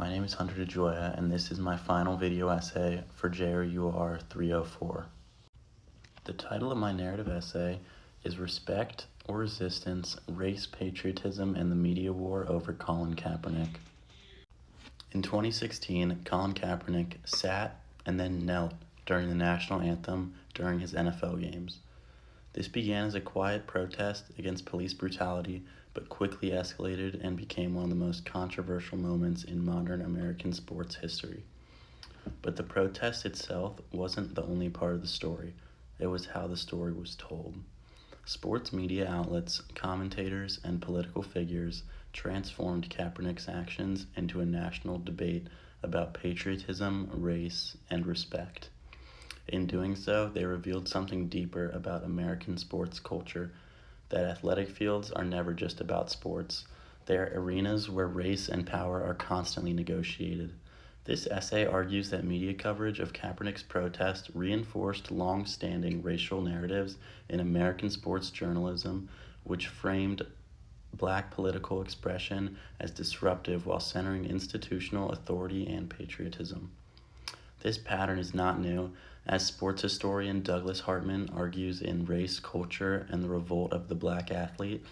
my name is Hunter DeJoya, and this is my final video essay for JOUR 304. The title of my narrative essay is Respect or Resistance, Race, Patriotism, and the Media War over Colin Kaepernick. In 2016, Colin Kaepernick sat and then knelt during the national anthem during his NFL games. This began as a quiet protest against police brutality, but quickly escalated and became one of the most controversial moments in modern American sports history. But the protest itself wasn't the only part of the story. It was how the story was told. Sports media outlets, commentators, and political figures transformed Kaepernick's actions into a national debate about patriotism, race, and respect. In doing so, they revealed something deeper about American sports culture, that athletic fields are never just about sports. They are arenas where race and power are constantly negotiated. This essay argues that media coverage of Kaepernick's protest reinforced long-standing racial narratives in American sports journalism, which framed Black political expression as disruptive while centering institutional authority and patriotism. This pattern is not new, as sports historian Douglas Hartman argues in Race, Culture, and the Revolt of the Black Athlete.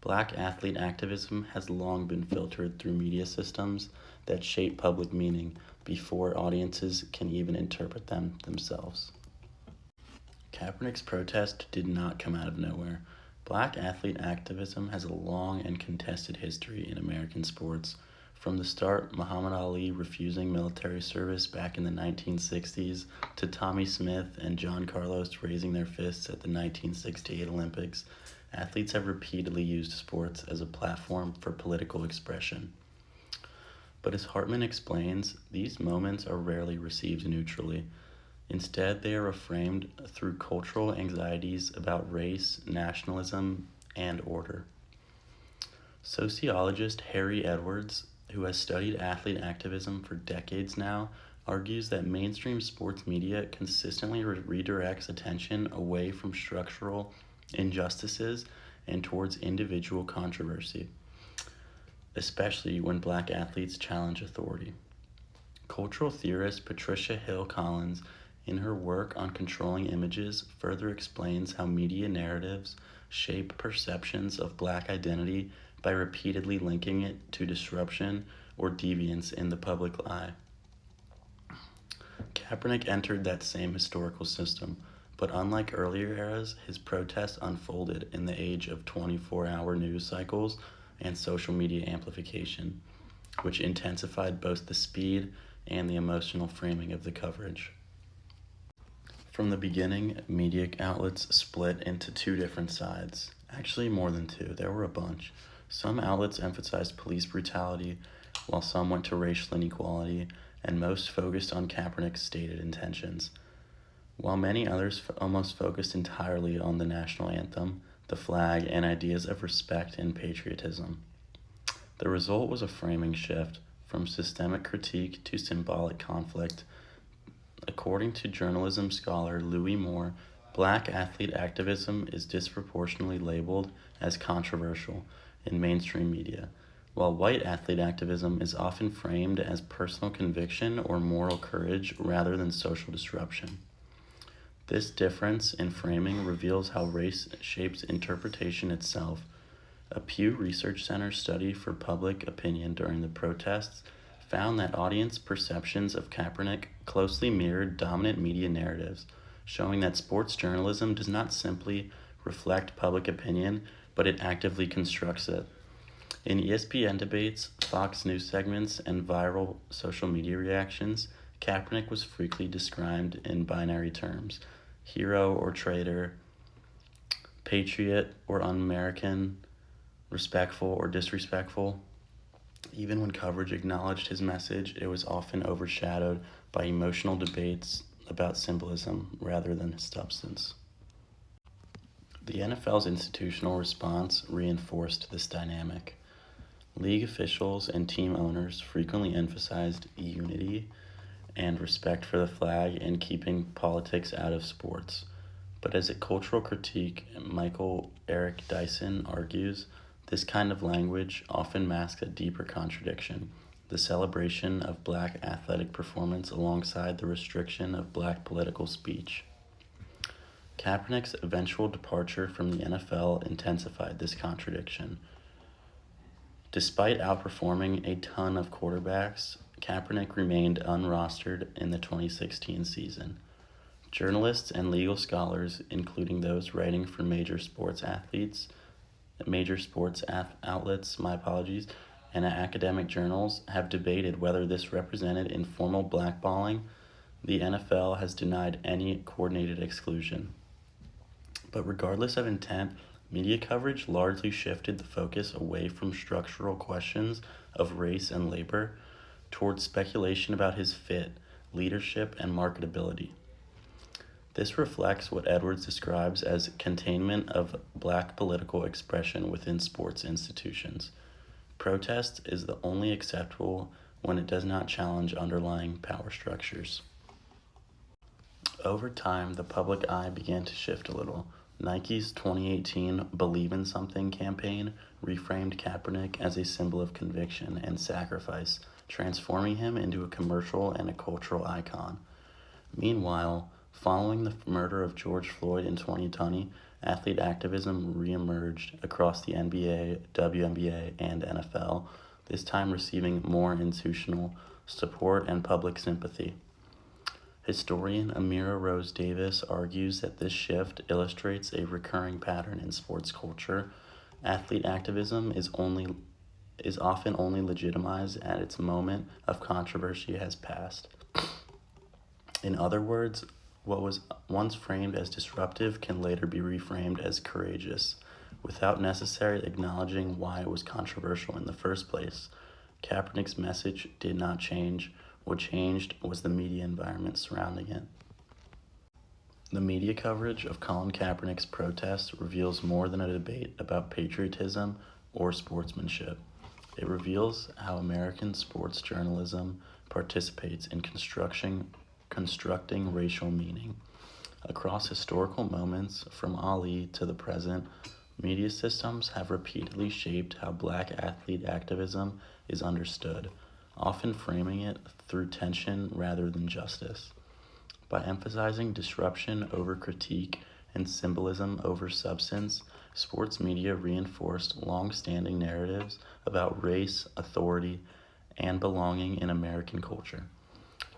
Black athlete activism has long been filtered through media systems that shape public meaning before audiences can even interpret them themselves. Kaepernick's protest did not come out of nowhere. Black athlete activism has a long and contested history in American sports. From the start, Muhammad Ali refusing military service back in the 1960s, to Tommy Smith and John Carlos raising their fists at the 1968 Olympics, athletes have repeatedly used sports as a platform for political expression. But as Hartman explains, these moments are rarely received neutrally. Instead, they are reframed through cultural anxieties about race, nationalism, and order. Sociologist Harry Edwards, who has studied athlete activism for decades now, argues that mainstream sports media consistently redirects attention away from structural injustices and towards individual controversy, especially when Black athletes challenge authority. Cultural theorist Patricia Hill Collins, in her work on controlling images, further explains how media narratives shape perceptions of Black identity by repeatedly linking it to disruption or deviance in the public eye. Kaepernick entered that same historical system, but unlike earlier eras, his protest unfolded in the age of 24-hour news cycles and social media amplification, which intensified both the speed and the emotional framing of the coverage. From the beginning, media outlets split into two different sides. Actually, more than two. There were a bunch. Some outlets emphasized police brutality, while some went to racial inequality, and most focused on Kaepernick's stated intentions, while many others almost focused entirely on the national anthem, the flag, and ideas of respect and patriotism. The result was a framing shift from systemic critique to symbolic conflict. According to journalism scholar Louis Moore, Black athlete activism is disproportionately labeled as controversial in mainstream media, while white athlete activism is often framed as personal conviction or moral courage rather than social disruption. This difference in framing reveals how race shapes interpretation itself. A Pew Research Center study for public opinion during the protests found that audience perceptions of Kaepernick closely mirrored dominant media narratives, showing that sports journalism does not simply reflect public opinion, but it actively constructs it. In ESPN debates, Fox News segments, and viral social media reactions, Kaepernick was frequently described in binary terms: hero or traitor, patriot or un-American, respectful or disrespectful. Even when coverage acknowledged his message, it was often overshadowed by emotional debates about symbolism rather than substance. The NFL's institutional response reinforced this dynamic. League officials and team owners frequently emphasized unity and respect for the flag and keeping politics out of sports. But as a cultural critique, Michael Eric Dyson argues, this kind of language often masks a deeper contradiction. the celebration of black athletic performance alongside the restriction of black political speech. Kaepernick's eventual departure from the NFL intensified this contradiction. Despite outperforming a ton of quarterbacks, Kaepernick remained unrostered in the 2016 season. Journalists and legal scholars, including those writing for major sports outlets, and academic journals, have debated whether this represented informal blackballing. The NFL has denied any coordinated exclusion. But regardless of intent, media coverage largely shifted the focus away from structural questions of race and labor towards speculation about his fit, leadership, and marketability. This reflects what Edwards describes as containment of black political expression within sports institutions. Protest is the only acceptable when it does not challenge underlying power structures. Over time, the public eye began to shift a little. Nike's 2018 Believe in Something campaign reframed Kaepernick as a symbol of conviction and sacrifice, transforming him into a commercial and a cultural icon. Meanwhile, following the murder of George Floyd in 2020, athlete activism reemerged across the NBA, WNBA, and NFL, this time receiving more institutional support and public sympathy. Historian Amira Rose Davis argues that this shift illustrates a recurring pattern in sports culture. Athlete activism is often only legitimized at its moment of controversy has passed. In other words, what was once framed as disruptive can later be reframed as courageous, without necessarily acknowledging why it was controversial in the first place. Kaepernick's message did not change. What changed was the media environment surrounding it. The media coverage of Colin Kaepernick's protest reveals more than a debate about patriotism or sportsmanship. It reveals how American sports journalism participates in constructing racial meaning. Across historical moments, from Ali to the present, media systems have repeatedly shaped how black athlete activism is understood, often framing it through tension rather than justice. By emphasizing disruption over critique and symbolism over substance, sports media reinforced long-standing narratives about race, authority, and belonging in American culture.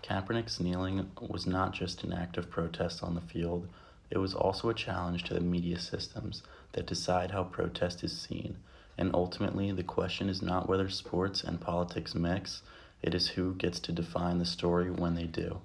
Kaepernick's kneeling was not just an act of protest on the field, it was also a challenge to the media systems that decide how protest is seen, and ultimately the question is not whether sports and politics mix, it is who gets to define the story when they do.